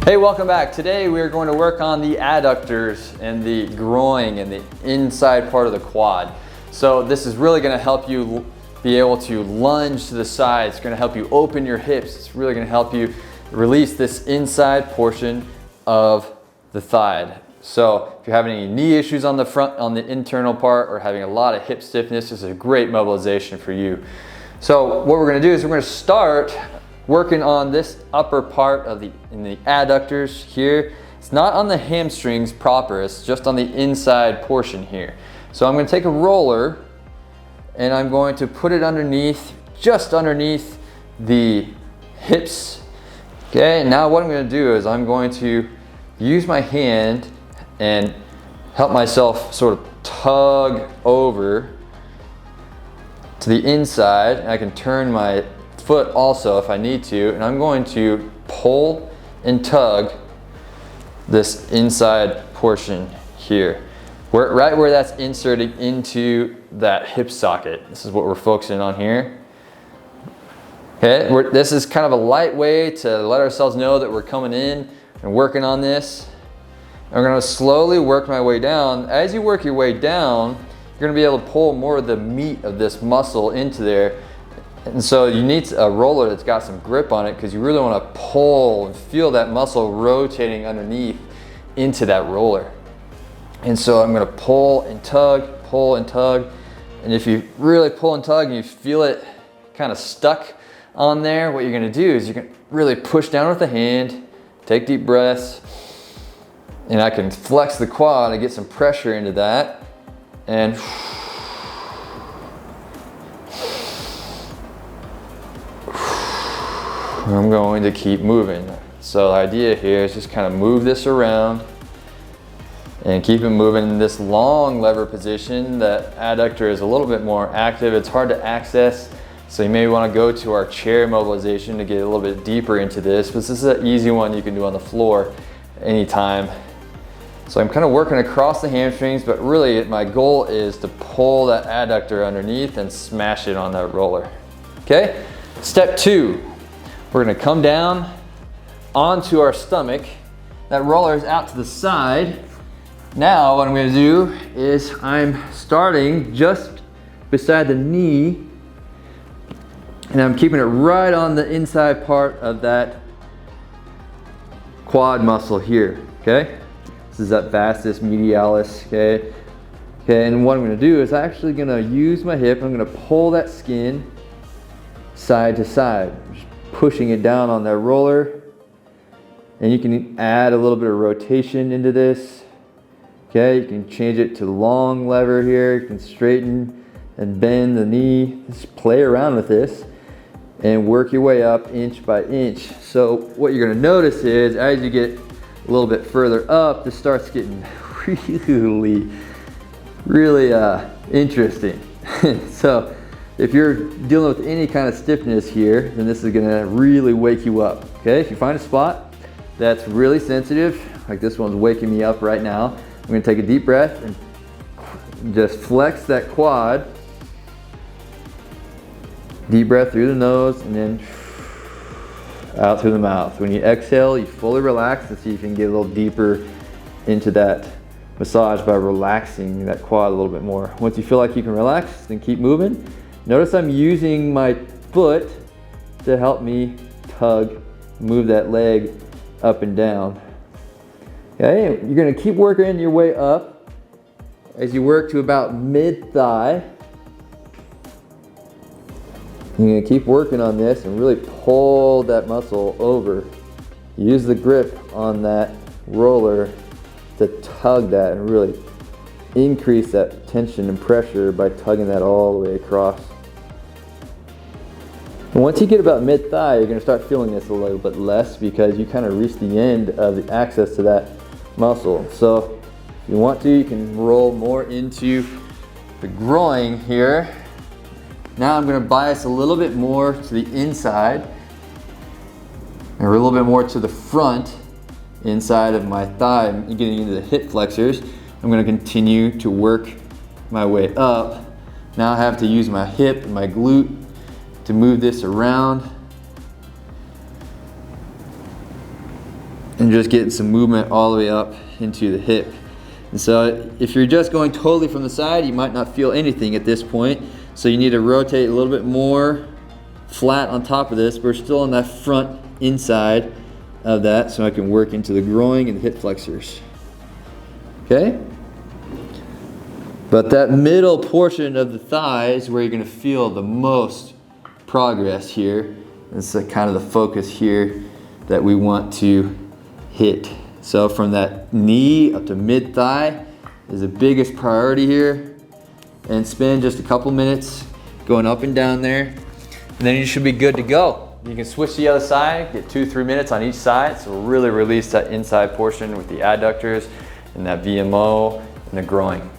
Hey, welcome back. Today we are going to work on the adductors and the groin and the inside part of the quad. So this is really going to help you be able to lunge to the side. It's going to help you open your hips. It's really going to help you release this inside portion of the thigh. So if you're having any knee issues on the front, on the internal part, or having a lot of hip stiffness, this is a great mobilization for you. So what we're going to do is we're going to start working on this upper part of the adductors here. It's not on the hamstrings proper, it's just on the inside portion here. So I'm going to take a roller and I'm going to put it underneath, just underneath the hips. Okay, now what I'm going to do is I'm going to use my hand and help myself sort of tug over to the inside. And I can turn my foot also if I need to, and I'm going to pull and tug this inside portion here, right where that's inserted into that hip socket. This is what we're focusing on here. Okay, this is kind of a light way to let ourselves know that we're coming in and working on this. I'm going to slowly work my way down. As you work your way down, you're going to be able to pull more of the meat of this muscle into there. And so you need a roller that's got some grip on it, because you really want to pull and feel that muscle rotating underneath into that roller. And so I'm going to pull and tug, pull and tug. And if you really pull and tug and you feel it kind of stuck on there, what you're going to do is you're going to really push down with the hand, take deep breaths, and I can flex the quad and get some pressure into that. And I'm going to keep moving. So the idea here is just kind of move this around and keep it moving in this long lever position. That adductor is a little bit more active. It's hard to access, so you may want to go to our chair mobilization to get a little bit deeper into this. But this is an easy one you can do on the floor anytime. So I'm kind of working across the hamstrings, but really my goal is to pull that adductor underneath and smash it on that roller. Okay, step 2. We're going to come down onto our stomach. That roller is out to the side. Now what I'm going to do is I'm starting just beside the knee, and I'm keeping it right on the inside part of that quad muscle here. Okay, this is that vastus medialis. Okay, and what I'm going to do is I'm actually going to use my hip. I'm going to pull that skin side to side, pushing it down on that roller. And you can add a little bit of rotation into this. Okay, you can change it to long lever here. You can straighten and bend the knee. Just play around with this and work your way up inch by inch. So what you're going to notice is as you get a little bit further up, this starts getting really interesting. So if you're dealing with any kind of stiffness here, then this is gonna really wake you up. Okay, if you find a spot that's really sensitive, like this one's waking me up right now, I'm gonna take a deep breath and just flex that quad. Deep breath through the nose and then out through the mouth. When you exhale, you fully relax and see if you can get a little deeper into that massage by relaxing that quad a little bit more. Once you feel like you can relax, then keep moving. Notice I'm using my foot to help me tug, move that leg up and down. Okay, you're going to keep working your way up as you work to about mid-thigh. You're going to keep working on this and really pull that muscle over. Use the grip on that roller to tug that and really increase that tension and pressure by tugging that all the way across. And once you get about mid-thigh, you're going to start feeling this a little bit less, because you kind of reach the end of the access to that muscle. So if you want to, you can roll more into the groin here. Now I'm going to bias a little bit more to the inside and a little bit more to the front inside of my thigh. I'm getting into the hip flexors. I'm going to continue to work my way up. Now I have to use my hip and my glute to move this around and just getting some movement all the way up into the hip. And so if you're just going totally from the side, you might not feel anything at this point. So you need to rotate a little bit more flat on top of this. We're still on that front inside of that, so I can work into the groin and the hip flexors. Okay? But that middle portion of the thigh is where you're going to feel the most progress here. It's kind of the focus here that we want to hit. So from that knee up to mid thigh is the biggest priority here. And spend just a couple minutes going up and down there. And then you should be good to go. You can switch to the other side, get 2-3 minutes on each side. So we'll really release that inside portion with the adductors and that VMO and the groin.